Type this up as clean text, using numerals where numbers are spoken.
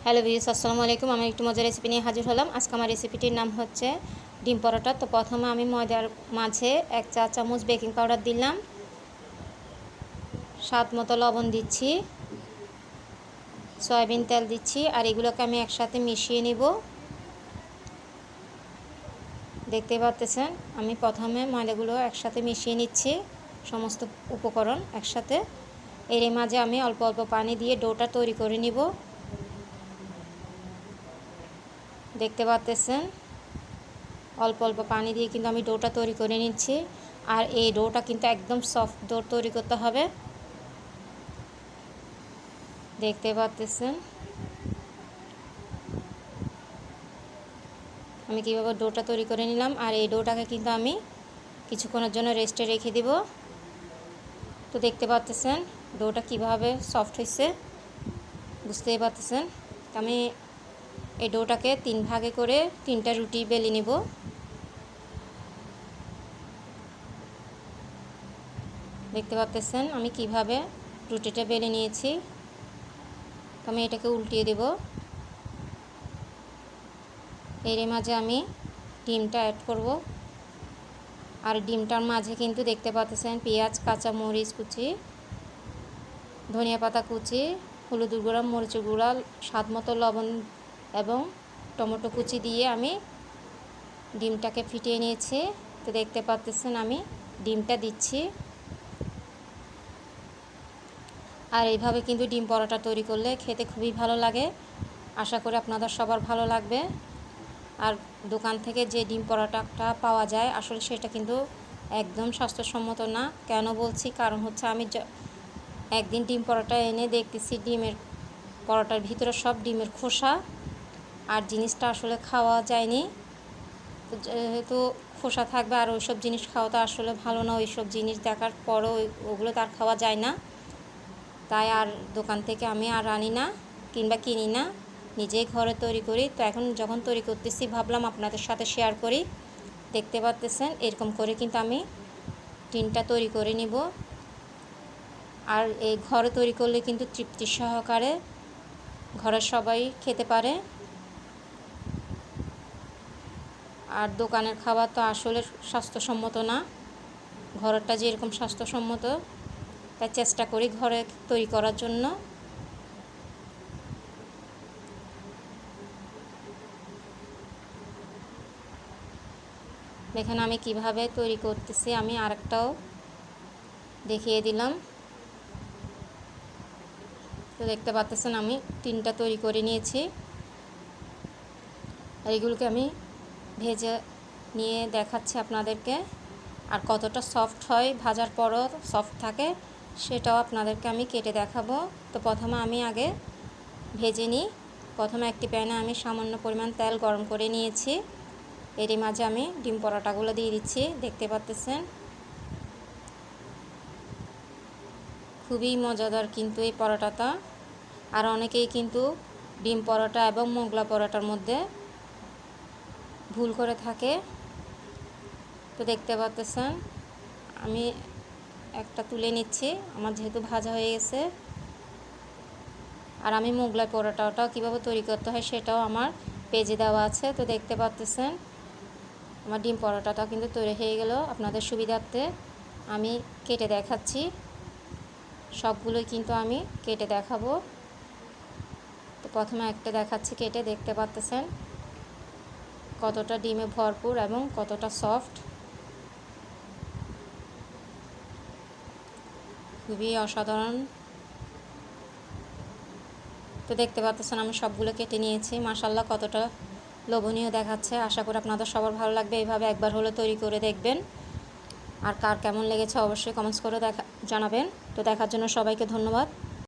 Hello viewers, আসসালামু আলাইকুম। আমি একটু মজার রেসিপি নিয়ে হাজির হলাম। আজকে আমার রেসিপিটির নাম হচ্ছে ডিম পরোটা। তো প্রথমে আমি ময়দার মাঝে 1 চা চামচ বেকিং পাউডার দিলাম, স্বাদ মতো লবণ দিচ্ছি, সয়াবিন তেল দিচ্ছি, আর এগুলোকে আমি একসাথে মিশিয়ে নিব। দেখতে পাচ্ছেন আমি প্রথমে ময়দাগুলো একসাথে মিশিয়ে নিচ্ছি, সমস্ত উপকরণ একসাথে। এর মাঝে আমি অল্প অল্প পানি দিয়ে ডোটা তৈরি করে নিব। দেখতে পাচ্ছেন অল্প অল্প পানি দিয়ে কিন্তু আমি ডোটা তৈরি করে নিচ্ছি। আর এই ডোটা কিন্তু একদম সফট ডো তৈরি করতে হবে। দেখতে পাচ্ছেন আমি কীভাবে ডোটা তৈরি করে নিলাম। আর এই ডোটাকে কিন্তু আমি কিছুক্ষণের জন্য রেস্টে রেখে দিব। তো দেখতে পাচ্ছেন ডোটা কিভাবে সফট হয়েছে, বুঝতেই পারতেছেন। আমি এই ডোটাকে 3 ভাগে করে 3টা রুটি বেলে নিব। দেখতে পাচ্ছেন আমি কিভাবে রুটিটা বেলে নিয়েছি। তো আমি এটাকে উল্টিয়ে দেব। এর মাঝে আমি ডিমটা অ্যাড করব। আর ডিমটার মাঝে কিন্তু দেখতে পাচ্ছেন পেঁয়াজ, কাঁচা মরিচ কুচি, ধনিয়া পাতা কুচি, হলুদ গুঁড়া, মরিচ গুঁড়া, স্বাদ মতো লবণ এবং টমেটো কুচি দিয়ে আমি ডিমটাকে ফিটিয়ে নিয়েছি। তো দেখতে পাচ্ছেন আমি ডিমটা দিচ্ছি। আর এইভাবে কিন্তু ডিম পরোটা তৈরি করলে খেতে খুবই ভালো লাগে। আশা করি আপনাদের সবার ভালো লাগবে। আর দোকান থেকে যে ডিম পরোটাটা পাওয়া যায় আসলে সেটা কিন্তু একদম স্বাস্থ্যসম্মত না। কেন বলছি, কারণ হচ্ছে আমি একদিন ডিম পরোটা এনে দেখতেছি ডিমের পরোটার ভিতরে সব ডিমের খোসা, আর জিনিসটা আসলে খাওয়া যায়নি। তো যেহেতু খোসা থাকবে আর ওইসব জিনিস খাওয়া তো আসলে ভালো না। ওইসব জিনিস দেখার পরও ওগুলো তার খাওয়া যায় না। তাই আর দোকান থেকে আমি আর আনি না কিংবা কিনি না, নিজেই ঘরে তৈরি করি। তো এখন যখন তৈরি করতেছি ভাবলাম আপনাদের সাথে শেয়ার করি। দেখতে পাচ্ছেন এরকম করে কিন্তু আমি 3টা তৈরি করে নিব। আর এই ঘরে তৈরি করলে কিন্তু তৃপ্তি সহকারে ঘরের সবাই খেতে পারে। আর দোকানের খাবার তো আসলে স্বাস্থ্যসম্মত না। ঘরেরটা যেরকম স্বাস্থ্যসম্মত, তাই চেষ্টা করি ঘরে তৈরি করার জন্য। দেখেন আমি কিভাবে তৈরি করতেছি, আমি আরেকটাও দেখিয়ে দিলাম। তো দেখতে পাচ্ছেন আমি 3টা তৈরি করে নিয়েছি। আর এগুলোকে আমি ভেজে নিয়ে দেখাচ্ছি আপনাদেরকে। আর কতটা সফট হয়, ভাজার পরও সফট থাকে সেটাও আপনাদেরকে আমি কেটে দেখাবো। তো প্রথমে আমি আগে ভেজে নিই। প্রথমে একটি প্যানে আমি সামান্য পরিমাণ তেল গরম করে নিয়েছি। এরই মাঝে আমি ডিম পরোটাগুলো দিয়ে দিচ্ছি। দেখতে পাচ্ছেন খুবই মজাদার কিন্তু এই পরোটাটা। আর অনেকেই কিন্তু ডিম পরোটা এবং মোগলাই পরোটার মধ্যে ভুল করে থাকে। তো দেখতে পাচ্ছেন আমি একটা তুলে নিচ্ছি, আমার যেহেতু ভাজা হয়ে গেছে। আর আমি মোগলাই পরোটাটাও কীভাবে তৈরি করতে হয় সেটাও আমার পেজে দেওয়া আছে। তো দেখতে পাচ্ছেন আমার ডিম পরোটাটাও কিন্তু তৈরি হয়ে গেল। আপনাদের সুবিধার্থে আমি কেটে দেখাচ্ছি। সবগুলোই কিন্তু আমি কেটে দেখাবো। তো প্রথমে একটা দেখাচ্ছি কেটে। দেখতে পাচ্ছেন কতটা ডিমে ভরপুর এবং কতটা সফট, খুবই অসাধারণ। তো দেখতে পাচ্ছেন আমি সবগুলো কেটে নিয়েছি। মাশাআল্লাহ কতটা লোভনীয় দেখাচ্ছে। আশা করি আপনাদের সবার ভালো লাগবে। এইভাবে একবার হলে তৈরি করে দেখবেন। আর কার কেমন লেগেছে অবশ্যই কমেন্টস করে জানাবেন। তো দেখার জন্য সবাইকে ধন্যবাদ।